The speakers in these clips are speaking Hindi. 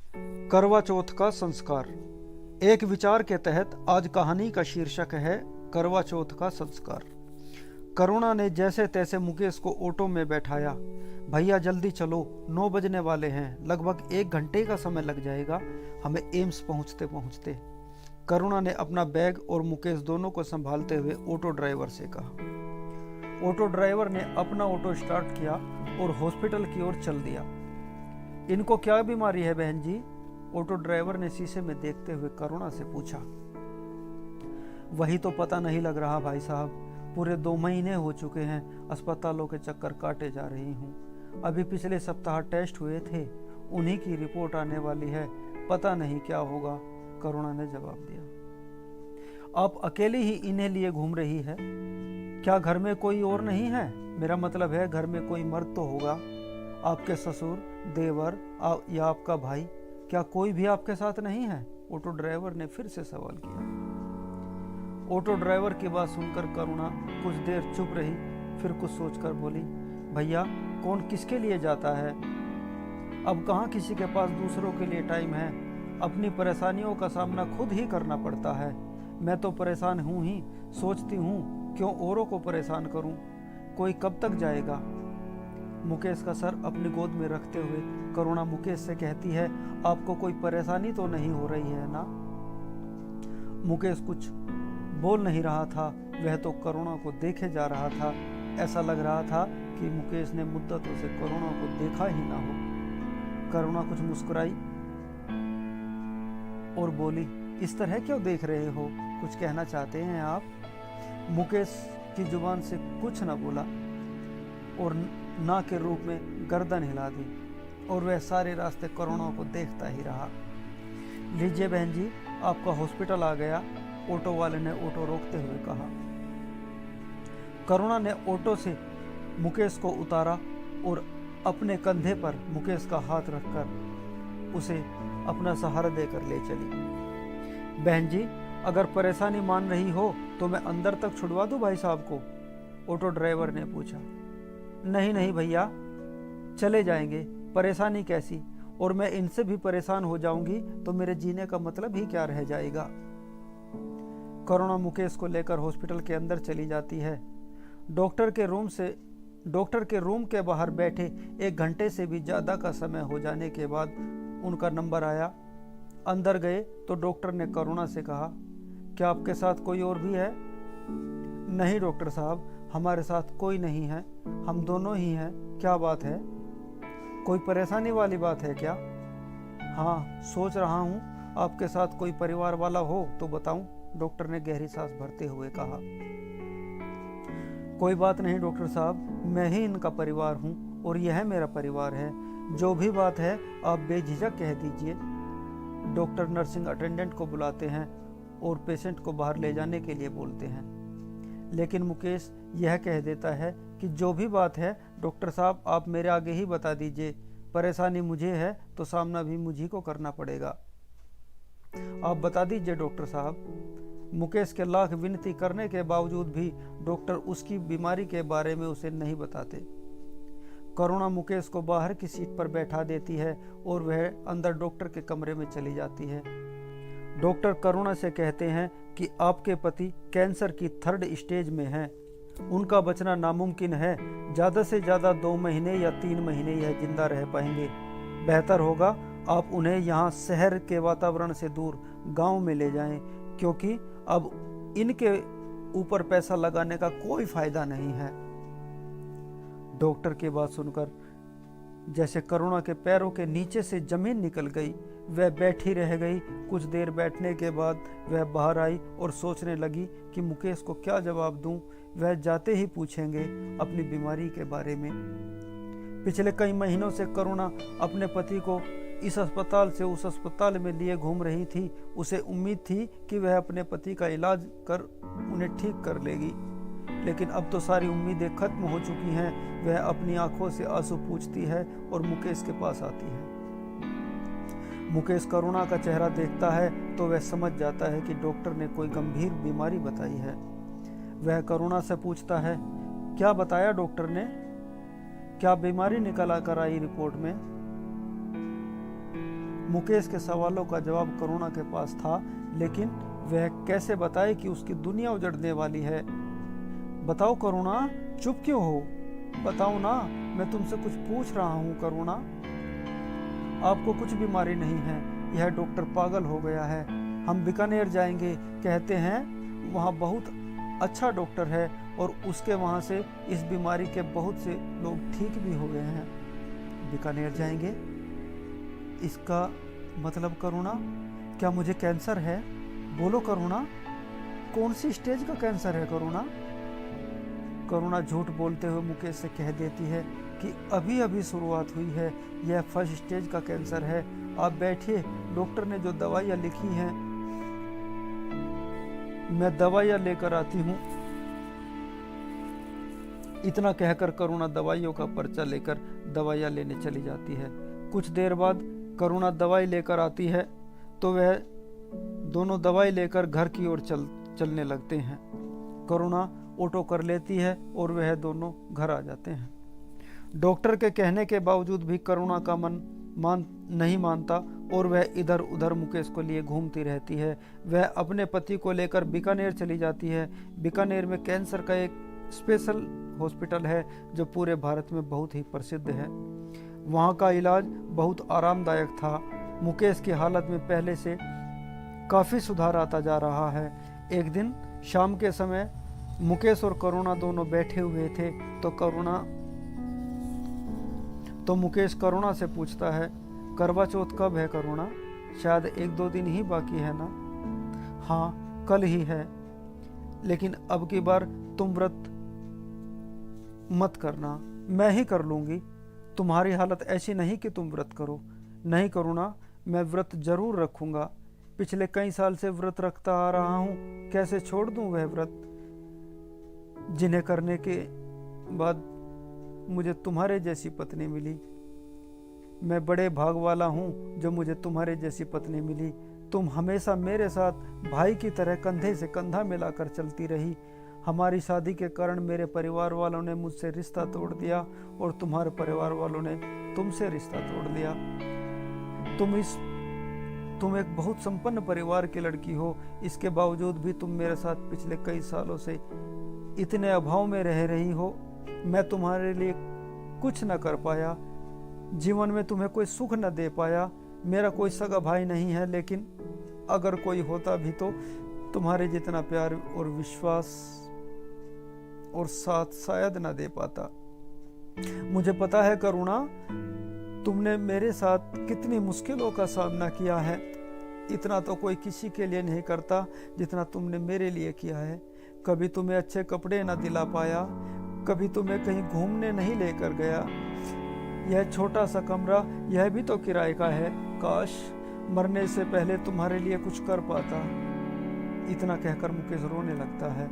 करवा चौथ का संस्कार। एक विचार के तहत आज कहानी का शीर्षक है करवा चौथ का संस्कार। करुणा ने जैसे तैसे मुकेश को ऑटो में बैठाया। भैया जल्दी चलो, 9 बजने वाले हैं, लगभग 1 घंटे का समय लग जाएगा हमें एम्स पहुंचते पहुंचते। करुणा ने अपना बैग और मुकेश दोनों को संभालते हुए ऑटो ड्राइवर से कहा। ऑटो ड्राइवर ने अपना ऑटो स्टार्ट किया और हॉस्पिटल की ओर चल दिया। इनको क्या बीमारी है बहन जी? ऑटो ड्राइवर ने शीशे में देखते हुए करुणा से पूछा। वही तो पता नहीं लग रहा भाई साहब, पूरे 2 महीने हो चुके हैं अस्पतालों के चक्कर काटे जा रही हूँ। अभी पिछले सप्ताह टेस्ट हुए थे, उन्हीं की रिपोर्ट आने वाली है, पता नहीं क्या होगा, करुणा ने जवाब दिया। आप अकेली ही इन्हें लिए घूम रही है? क्या घर में कोई और नहीं है? मेरा मतलब है घर में कोई मर्द तो होगा, आपके ससुर, देवर या आपका भाई, क्या कोई भी आपके साथ नहीं है? ऑटो ड्राइवर ने फिर से सवाल किया। ऑटो ड्राइवर की बात सुनकर करुणा कुछ देर चुप रही, फिर कुछ सोचकर बोली, भैया कौन किसके लिए जाता है? अब कहाँ किसी के पास दूसरों के लिए टाइम है, अपनी परेशानियों का सामना खुद ही करना पड़ता है। मैं तो परेशान हूँ ही, सोचती हूँ क्यों औरों को परेशान करूँ, कोई कब तक जाएगा? मुकेश का सर अपनी गोद में रखते हुए करुणा मुकेश से कहती है, आपको कोई परेशानी तो नहीं हो रही है ना? मुकेश कुछ बोल नहीं रहा था, वह तो करुणा को देखे जा रहा था। ऐसा लग रहा था कि मुकेश ने मुद्दतों से करुणा को देखा ही ना हो। करुणा कुछ मुस्कुराई और बोली, इस तरह क्यों देख रहे हो, कुछ कहना चाहते हैं आप? मुकेश की जुबान से कुछ न बोला और ना के रूप में गर्दन हिला दी और वह सारे रास्ते करुणा को देखता ही रहा। लीजिए बहन जी, आपका हॉस्पिटल आ गया, ऑटो वाले ने ऑटो रोकते हुए कहा। करुणा ने ऑटो से मुकेश को उतारा और अपने कंधे पर मुकेश का हाथ रखकर उसे अपना सहारा देकर ले चली। बहन जी, अगर परेशानी मान रही हो तो मैं अंदर तक छुड़वा दूं भाई साहब को? ऑटो ड्राइवर ने पूछा। नहीं नहीं भैया, चले जाएंगे, परेशानी कैसी? और मैं इनसे भी परेशान हो जाऊंगी तो मेरे जीने का मतलब ही क्या रह जाएगा? करुणा मुकेश को लेकर हॉस्पिटल के अंदर चली जाती है। डॉक्टर के रूम के बाहर बैठे 1 घंटे से भी ज़्यादा का समय हो जाने के बाद उनका नंबर आया। अंदर गए तो डॉक्टर ने करुणा से कहा, क्या आपके साथ कोई और भी है? नहीं डॉक्टर साहब, हमारे साथ कोई नहीं है, हम दोनों ही हैं। क्या बात है, कोई परेशानी वाली बात है क्या? हाँ, सोच रहा हूँ आपके साथ कोई परिवार वाला हो तो बताऊं, डॉक्टर ने गहरी सांस भरते हुए कहा। कोई बात नहीं डॉक्टर साहब, मैं ही इनका परिवार हूँ और यह मेरा परिवार है। जो भी बात है आप बेझिझक कह दीजिए। डॉक्टर नर्सिंग अटेंडेंट को बुलाते हैं और पेशेंट को बाहर ले जाने के लिए बोलते हैं। लेकिन मुकेश यह कह देता है कि जो भी बात है डॉक्टर साहब आप मेरे आगे ही बता दीजिए, परेशानी मुझे है तो सामना भी मुझी को करना पड़ेगा। आप बता दीजिए डॉक्टर साहब। मुकेश के लाख विनती करने के बावजूद भी डॉक्टर उसकी बीमारी के बारे में उसे नहीं बताते। करुणा मुकेश को बाहर की सीट पर बैठा देती है और वह अंदर डॉक्टर के कमरे में चली जाती है। डॉक्टर करुणा से कहते हैं कि आपके पति कैंसर की 3rd स्टेज में हैं, उनका बचना नामुमकिन है, ज़्यादा से ज़्यादा 2 महीने या 3 महीने यह जिंदा रह पाएंगे। बेहतर होगा आप उन्हें यहाँ शहर के वातावरण से दूर गांव में ले जाएं, क्योंकि अब इनके ऊपर पैसा लगाने का कोई फायदा नहीं है। डॉक्टर की बात सुनकर जैसे करुणा के पैरों के नीचे से जमीन निकल गई। वह बैठी रह गई। कुछ देर बैठने के बाद वह बाहर आई और सोचने लगी कि मुकेश को क्या जवाब दूं। वह जाते ही पूछेंगे अपनी बीमारी के बारे में। पिछले कई महीनों से करुणा अपने पति को इस अस्पताल से उस अस्पताल में लिए घूम रही थी। उसे उम्मीद थी कि वह अपने पति का इलाज कर उन्हें ठीक कर लेगी, लेकिन अब तो सारी उम्मीदें खत्म हो चुकी हैं। वह अपनी आंखों से आंसू पूछती है और मुकेश के पास आती है। मुकेश करुणा का चेहरा देखता है तो वह समझ जाता है कि डॉक्टर ने कोई गंभीर बीमारी बताई है। वह करुणा से पूछता है, क्या बताया डॉक्टर ने? क्या बीमारी निकल कर आई रिपोर्ट में? मुकेश के सवालों का जवाब करुणा के पास था, लेकिन वह कैसे बताए कि उसकी दुनिया उजड़ने वाली है। बताओ करुणा, चुप क्यों हो? बताओ ना, मैं तुमसे कुछ पूछ रहा हूँ करुणा। आपको कुछ बीमारी नहीं है, यह डॉक्टर पागल हो गया है। हम बीकानेर जाएंगे, कहते हैं वहाँ बहुत अच्छा डॉक्टर है और उसके वहाँ से इस बीमारी के बहुत से लोग ठीक भी हो गए हैं। बीकानेर जाएंगे? इसका मतलब करुणा, क्या मुझे कैंसर है? बोलो करुणा, कौन सी स्टेज का कैंसर है करुणा? करुणा झूठ बोलते हुए मुकेश से कह देती है कि अभी अभी शुरुआत हुई है, यह फर्स्ट स्टेज का कैंसर है। आप बैठिए, डॉक्टर ने जो दवाइयाँ लिखी हैं मैं दवाइयाँ लेकर आती हूँ। इतना कहकर करुणा दवाइयों का पर्चा लेकर दवाइयाँ लेने चली जाती है। कुछ देर बाद करुणा दवाई लेकर आती है तो वह दोनों दवाई लेकर घर की ओर चलने लगते हैं। करुणा ऑटो कर लेती है और वह दोनों घर आ जाते हैं। डॉक्टर के कहने के बावजूद भी करुणा का मन नहीं मानता और वह इधर उधर मुकेश को लिए घूमती रहती है। वह अपने पति को लेकर बीकानेर चली जाती है। बीकानेर में कैंसर का एक स्पेशल हॉस्पिटल है जो पूरे भारत में बहुत ही प्रसिद्ध है। वहाँ का इलाज बहुत आरामदायक था। मुकेश की हालत में पहले से काफ़ी सुधार आता जा रहा है। एक दिन शाम के समय मुकेश और करुणा दोनों बैठे हुए थे तो मुकेश करुणा से पूछता है, करवा चौथ कब है करुणा? शायद 1-2 दिन ही बाकी है ना? हाँ, कल ही है, लेकिन अब की बार तुम व्रत मत करना, मैं ही कर लूँगी। तुम्हारी हालत ऐसी नहीं कि तुम व्रत करो। नहीं करुणा, मैं व्रत जरूर रखूँगा। पिछले कई साल से व्रत रखता आ रहा हूँ, कैसे छोड़ दूँ वह व्रत जिन्हें करने के बाद मुझे तुम्हारे जैसी पत्नी मिली। मैं बड़े भाग वाला हूँ जो मुझे तुम्हारे जैसी पत्नी मिली। तुम हमेशा मेरे साथ भाई की तरह कंधे से कंधा मिलाकर चलती रही। हमारी शादी के कारण मेरे परिवार वालों ने मुझसे रिश्ता तोड़ दिया और तुम्हारे परिवार वालों ने तुमसे रिश्ता तोड़ दिया। तुम एक बहुत संपन्न परिवार की लड़की हो, इसके बावजूद भी तुम मेरे साथ पिछले कई सालों से इतने अभाव में रह रही हो। मैं तुम्हारे लिए कुछ न कर पाया, जीवन में तुम्हें कोई सुख न दे पाया। मेरा कोई सगा भाई नहीं है, लेकिन अगर कोई होता भी तो तुम्हारे जितना प्यार और विश्वास और साथ शायद न दे पाता। मुझे पता है करुणा, तुमने मेरे साथ कितनी मुश्किलों का सामना किया है। इतना तो कोई किसी के लिए नहीं करता जितना तुमने मेरे लिए किया है। कभी तुम्हें अच्छे कपड़े न दिला पाया, कभी तुम्हें कहीं घूमने नहीं लेकर गया। यह छोटा सा कमरा, यह भी तो किराए का है। काश मरने से पहले तुम्हारे लिए कुछ कर पाता। इतना कहकर मुकेश रोने लगता है।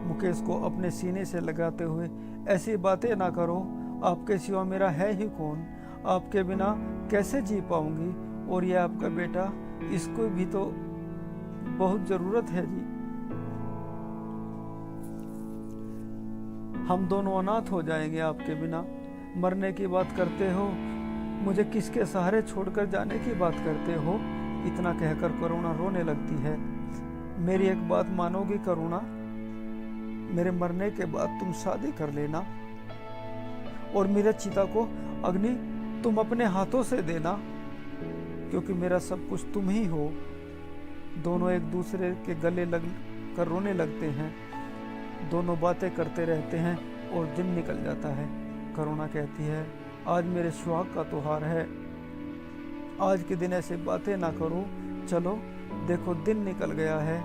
मुकेश को अपने सीने से लगाते हुए, ऐसी बातें ना करो, आपके सिवा मेरा है ही कौन? आपके बिना कैसे जी पाऊंगी? और यह आपका बेटा, इसको भी तो बहुत जरूरत है जी। हम दोनों अनाथ हो जाएंगे आपके बिना। मरने की बात करते हो, मुझे किसके सहारे छोड़कर जाने की बात करते हो? इतना कहकर करुणा रोने लगती है। मेरी एक बात मानोगी करुणा? मेरे मरने के बाद तुम शादी कर लेना और मेरे चिता को अग्नि तुम अपने हाथों से देना, क्योंकि मेरा सब कुछ तुम ही हो। दोनों एक दूसरे के गले लग कर रोने लगते हैं। दोनों बातें करते रहते हैं और दिन निकल जाता है। करुणा कहती है, आज मेरे सुहाग का त्योहार है, आज के दिन ऐसे बातें ना करो। चलो देखो दिन निकल गया है,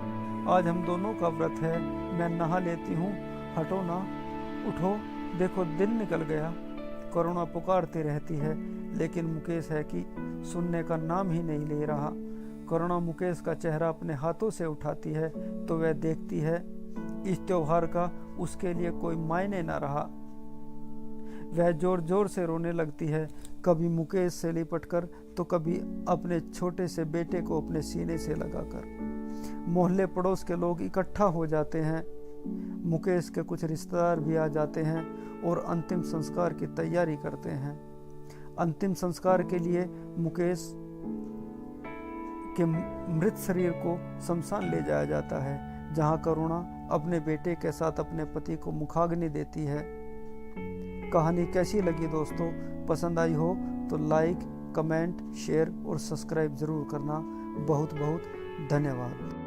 आज हम दोनों का व्रत है। मैं नहा लेती हूँ, हटो ना, उठो, देखो दिन निकल गया। करुणा पुकारती रहती है, लेकिन मुकेश है कि सुनने का नाम ही नहीं ले रहा। करुणा मुकेश का चेहरा अपने हाथों से उठाती है तो वह देखती है इस त्योहार का उसके लिए कोई मायने ना रहा। वह जोर जोर से रोने लगती है, कभी मुकेश से लिपटकर तो कभी अपने छोटे से बेटे को अपने सीने से लगाकर। मोहल्ले पड़ोस के लोग इकट्ठा हो जाते हैं। मुकेश के कुछ रिश्तेदार भी आ जाते हैं और अंतिम संस्कार की तैयारी करते हैं। अंतिम संस्कार के लिए मुकेश कि मृत शरीर को शमशान ले जाया जाता है, जहां करुणा अपने बेटे के साथ अपने पति को मुखाग्नि देती है। कहानी कैसी लगी दोस्तों? पसंद आई हो तो लाइक, कमेंट, शेयर और सब्सक्राइब ज़रूर करना। बहुत बहुत धन्यवाद।